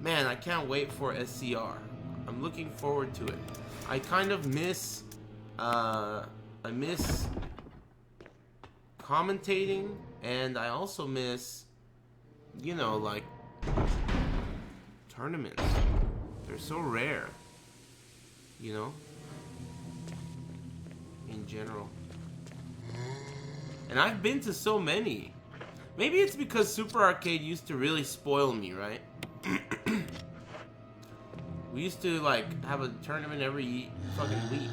Man, I can't wait for SCR. I'm looking forward to it. I kind of miss, I miss commentating, and I also miss, you know, like, tournaments. They're so rare, you know, in general. And I've been to so many. Maybe it's because Super Arcade used to really spoil me, right? We used to, like, have a tournament every fucking week.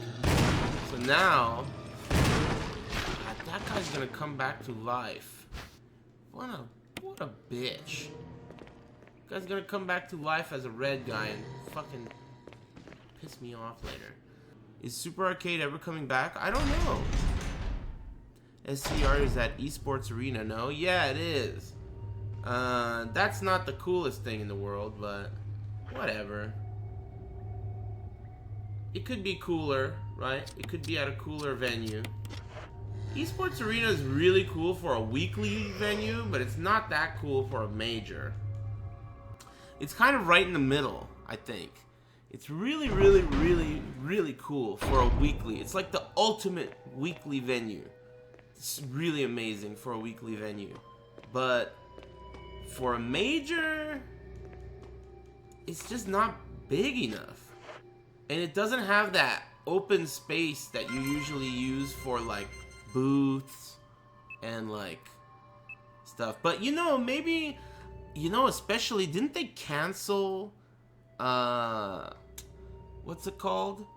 So now, that guy's gonna come back to life. What a bitch. Guy's gonna come back to life as a red guy and fucking piss me off later. Is Super Arcade ever coming back? I don't know. SCR is at Esports Arena, no? Yeah, it is. That's not the coolest thing in the world, but whatever. It could be cooler, right? It could be at a cooler venue. Esports Arena is really cool for a weekly venue, but it's not that cool for a major. It's kind of right in the middle, I think. It's really, really, really, really cool for a weekly. It's like the ultimate weekly venue. It's really amazing for a weekly venue. But for a major, it's just not big enough. And it doesn't have that open space that you usually use for, like, booths and, like, stuff. But, you know, maybe, you know, especially, didn't they cancel, what's it called?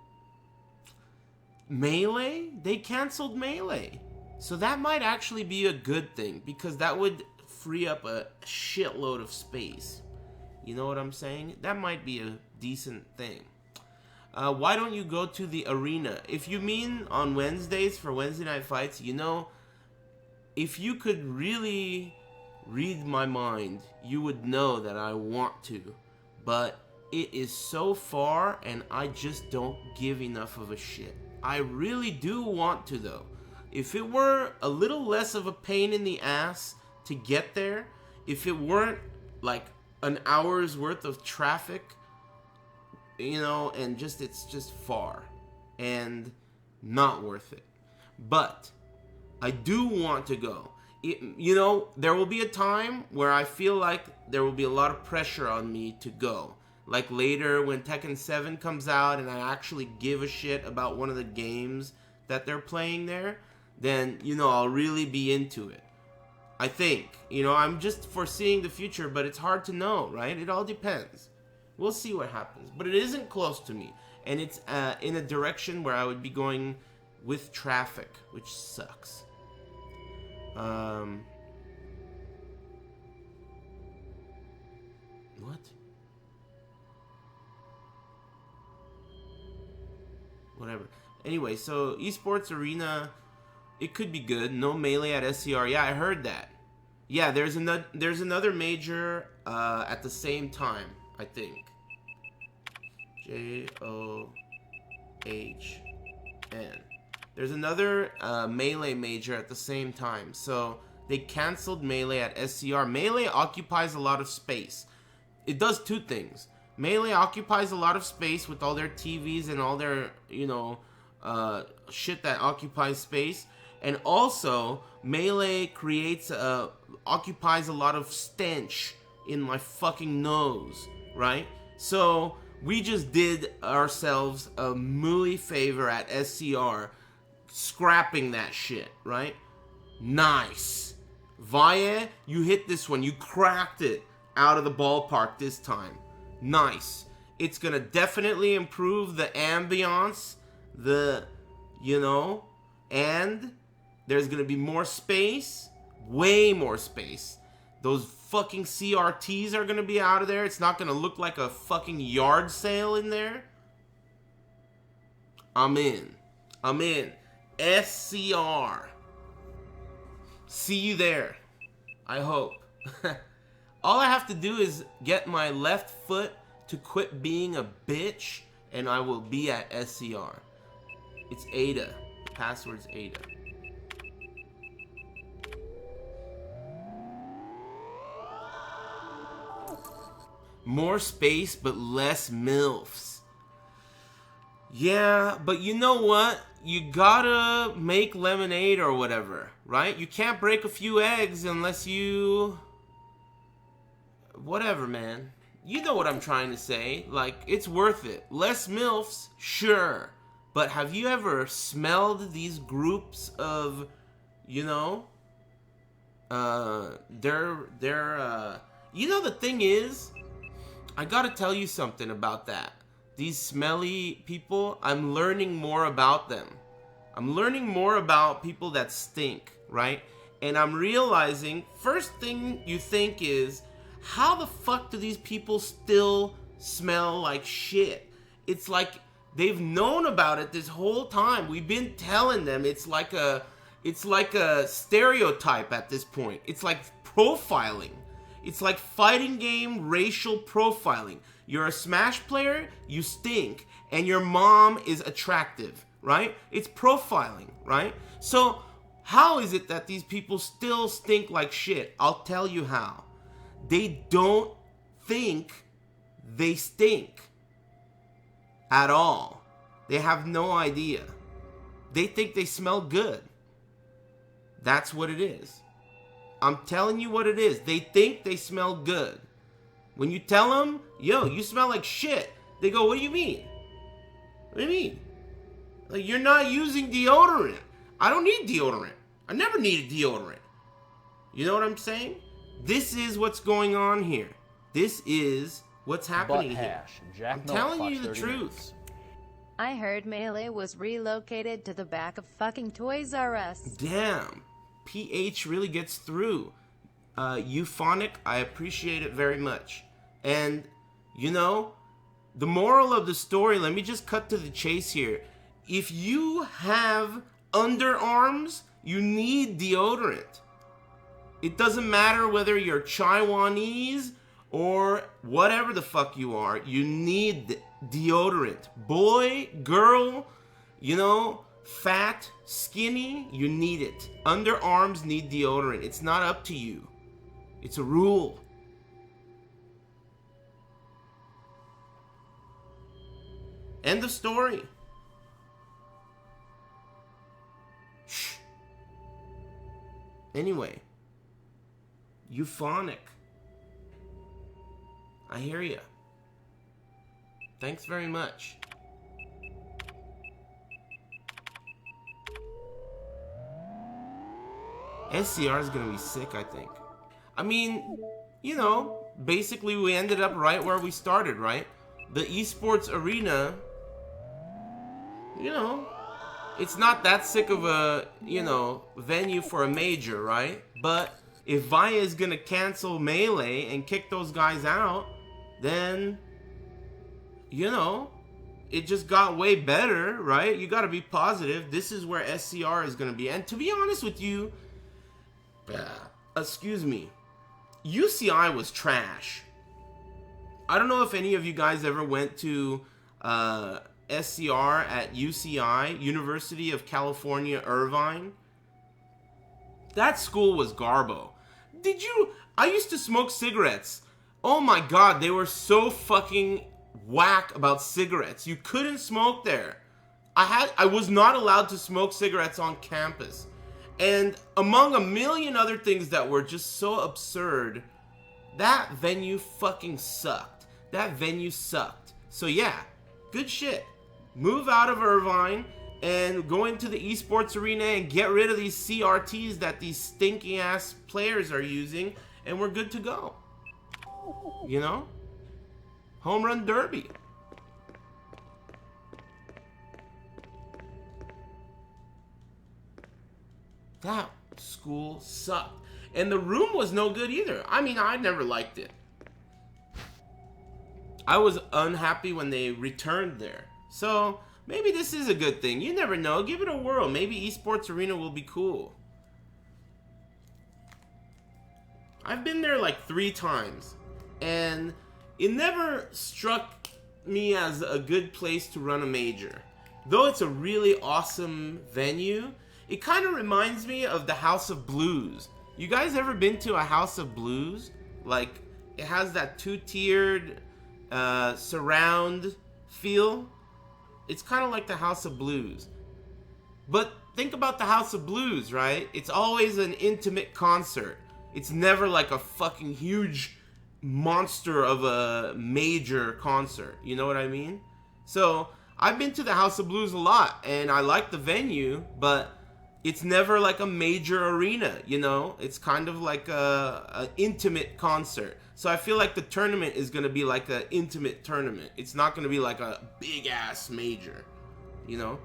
Melee? They canceled Melee. So that might actually be a good thing, because that would free up a shitload of space. You know what I'm saying? That might be a decent thing. Why don't you go to the arena? If you mean on Wednesdays for Wednesday night fights, you know, if you could really read my mind, you would know that I want to. But it is so far, and I just don't give enough of a shit. I really do want to, though. If it were a little less of a pain in the ass to get there, if it weren't like an hour's worth of traffic, you know, and just, it's just far and not worth it. But I do want to go. You know, there will be a time where I feel like there will be a lot of pressure on me to go. Like later when Tekken 7 comes out and I actually give a shit about one of the games that they're playing there, then, you know, I'll really be into it. I think. You know, I'm just foreseeing the future, but it's hard to know, right? It all depends. We'll see what happens. But it isn't close to me. And it's in a direction where I would be going with traffic, which sucks. What? Whatever. Anyway, so Esports Arena, it could be good. No Melee at SCR. Yeah, I heard that. Yeah, there's another major at the same time, I think. JOHN. There's another Melee major at the same time. So they canceled Melee at SCR. Melee occupies a lot of space. It does two things. Melee occupies a lot of space with all their TVs and all their, you know, shit that occupies space. And also, Melee occupies a lot of stench in my fucking nose, right? So we just did ourselves a mooly favor at SCR, scrapping that shit, right? Nice. Valle, you hit this one. You cracked it out of the ballpark this time. Nice. It's gonna definitely improve the ambiance, you know, and there's gonna be more space, way more space. Those fucking CRTs are gonna be out of there. It's not gonna look like a fucking yard sale in there. I'm in. SCR. See you there. I hope. All I have to do is get my left foot to quit being a bitch, and I will be at SCR. It's Ada. The password's Ada. More space, but less MILFs. Yeah, but you know what? You gotta make lemonade or whatever, right? You can't break a few eggs unless you... Whatever, man. You know what I'm trying to say. Like, it's worth it. Less MILFs, sure. But have you ever smelled these groups of, you know... You know, the thing is, I gotta tell you something about that. These smelly people, I'm learning more about them. I'm learning more about people that stink, right? And I'm realizing, first thing you think is, how the fuck do these people still smell like shit? It's like they've known about it this whole time. We've been telling them. It's like a stereotype at this point. It's like profiling. It's like fighting game racial profiling. You're a Smash player, you stink, and your mom is attractive, right? It's profiling, right? So how is it that these people still stink like shit? I'll tell you how. They don't think they stink at all. They have no idea. They think they smell good. That's what it is. I'm telling you what it is. They think they smell good. When you tell them, yo, you smell like shit, they go, what do you mean? What do you mean? Like, you're not using deodorant. I don't need deodorant. I never needed deodorant. You know what I'm saying? This is what's going on here. This is what's happening here. I'm telling you the truth. I heard Melee was relocated to the back of fucking Toys R Us. Damn. PH really gets through. Euphonic, I appreciate it very much. And, you know, the moral of the story, let me just cut to the chase here. If you have underarms, you need deodorant. It doesn't matter whether you're Taiwanese or whatever the fuck you are, you need deodorant. Boy, girl, you know, fat, skinny, you need it. Underarms need deodorant. It's not up to you. It's a rule. End of story. Shh. Anyway. Euphonic. I hear ya. Thanks very much. SCR is gonna be sick, I think. I mean, you know, basically we ended up right where we started, right? The Esports Arena, you know, it's not that sick of a, you know, venue for a major, right? But if Via is gonna cancel Melee and kick those guys out, then, you know, it just got way better, right? You gotta be positive. This is where SCR is gonna be. And to be honest with you, excuse me, UCI was trash. I don't know if any of you guys ever went to SCR at UCI, University of California, Irvine. That school was garbo. Did you? I used to smoke cigarettes. Oh my god, they were so fucking whack about cigarettes. You couldn't smoke there. I was not allowed to smoke cigarettes on campus. And among a million other things that were just so absurd, that venue fucking sucked. That venue sucked. So yeah, good shit. Move out of Irvine and go into the Esports Arena and get rid of these CRTs that these stinky ass players are using, and we're good to go. You know? Home run derby. That school sucked. And the room was no good either. I mean, I never liked it. I was unhappy when they returned there. So, maybe this is a good thing. You never know. Give it a whirl. Maybe Esports Arena will be cool. I've been there like 3 times. And it never struck me as a good place to run a major. Though it's a really awesome venue, it kind of reminds me of the House of Blues. You guys ever been to a House of Blues? Like, It has that two-tiered surround feel. It's kind of like the House of Blues. But think about the House of Blues, right? It's always an intimate concert. It's never like a fucking huge monster of a major concert. You know what I mean? So I've been to the House of Blues a lot, and I like the venue, but it's never like a major arena, you know? It's kind of like a intimate concert. So I feel like the tournament is going to be like an intimate tournament. It's not going to be like a big-ass major, you know?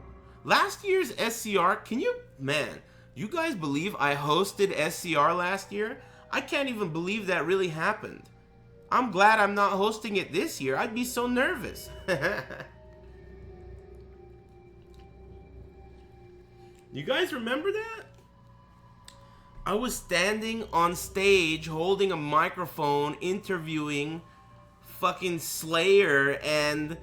Last year's SCR, you guys believe I hosted SCR last year? I can't even believe that really happened. I'm glad I'm not hosting it this year. I'd be so nervous. You guys remember that? I was standing on stage holding a microphone interviewing fucking Slayer and,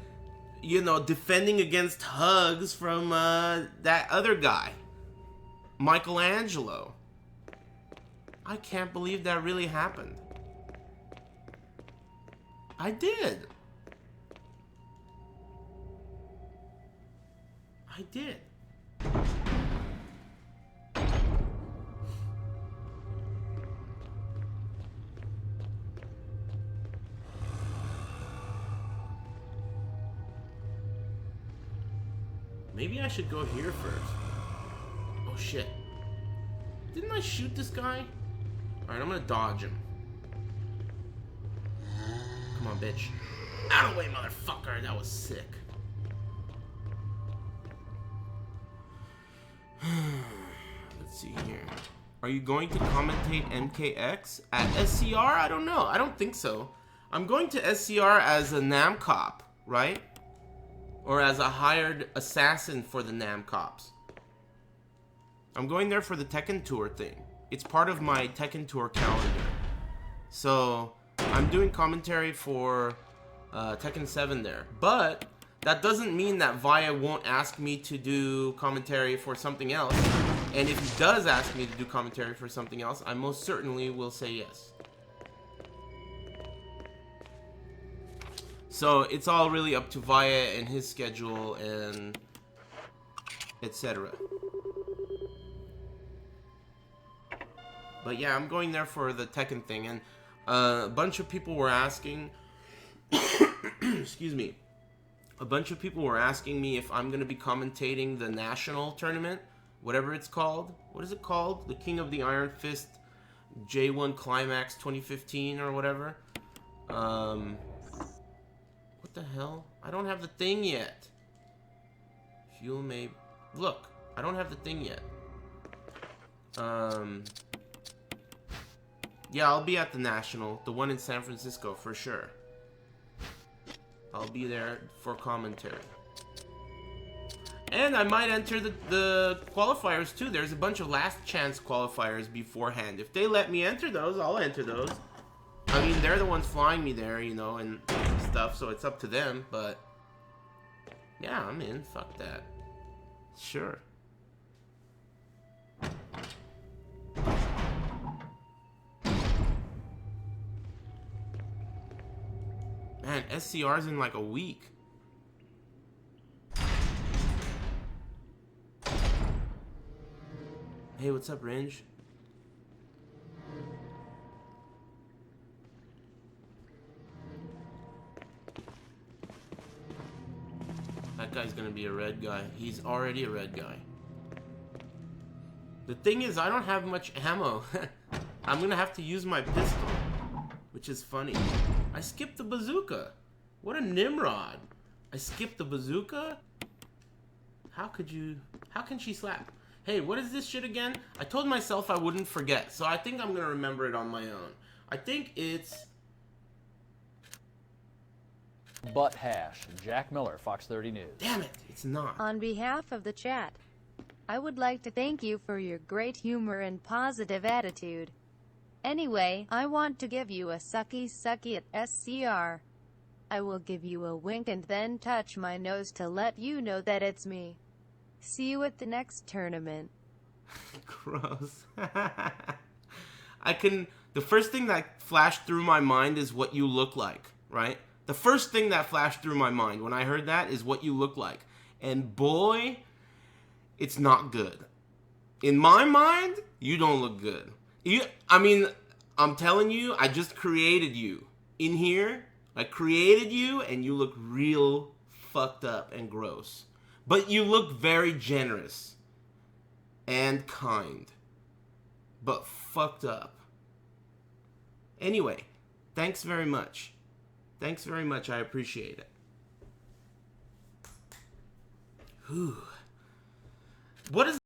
you know, defending against hugs from that other guy, Michelangelo. I can't believe that really happened. I did. I did. Maybe I should go here first. Oh shit. Didn't I shoot this guy? Alright, I'm gonna dodge him. Come on, bitch. Out of the way, motherfucker. That was sick. Let's see here. Are you going to commentate MKX at SCR? I don't know. I don't think so. I'm going to SCR as a NAM cop, right? Or as a hired assassin for the NAM cops. I'm going there for the Tekken Tour thing. It's part of my Tekken Tour calendar. So, I'm doing commentary for Tekken 7 there. But, that doesn't mean that Via won't ask me to do commentary for something else. And if he does ask me to do commentary for something else, I most certainly will say yes. So it's all really up to Via and his schedule and etc. But yeah, I'm going there for the Tekken thing, and a bunch of people were asking excuse me. A bunch of people were asking me if I'm going to be commentating the national tournament, whatever it's called. What is it called? The King of the Iron Fist J1 Climax 2015 or whatever. What the hell? I don't have the thing yet. Fuel may... Look, I don't have the thing yet. Yeah, I'll be at the National. The one in San Francisco, for sure. I'll be there for commentary. And I might enter the qualifiers, too. There's a bunch of last chance qualifiers beforehand. If they let me enter those, I'll enter those. I mean, they're the ones flying me there, you know, and stuff, so it's up to them, but... Yeah, I'm in. Fuck that. Sure. Man, SCR's in like a week. Hey, what's up, Range? That guy's gonna be a red guy. He's already a red guy. The thing is, I don't have much ammo. I'm gonna have to use my pistol, which is funny. I skipped the bazooka. What a Nimrod. I skipped the bazooka? How can she slap? Hey, what is this shit again? I told myself I wouldn't forget, so I think I'm gonna remember it on my own. I think it's... Butt hash. Jack Miller, Fox 30 News. Damn it, it's not. On behalf of the chat, I would like to thank you for your great humor and positive attitude. Anyway, I want to give you a sucky at SCR. I will give you a wink and then touch my nose to let you know that it's me. See you at the next tournament. Gross. I can the first thing that flashed through my mind is what you look like, right? The first thing that flashed through my mind when I heard that is what you look like. And boy, it's not good. In my mind, you don't look good. I'm telling you, I just created you. In here, I created you, and you look real fucked up and gross. But you look very generous and kind. But fucked up. Anyway, thanks very much. Thanks very much, I appreciate it. Whew. What is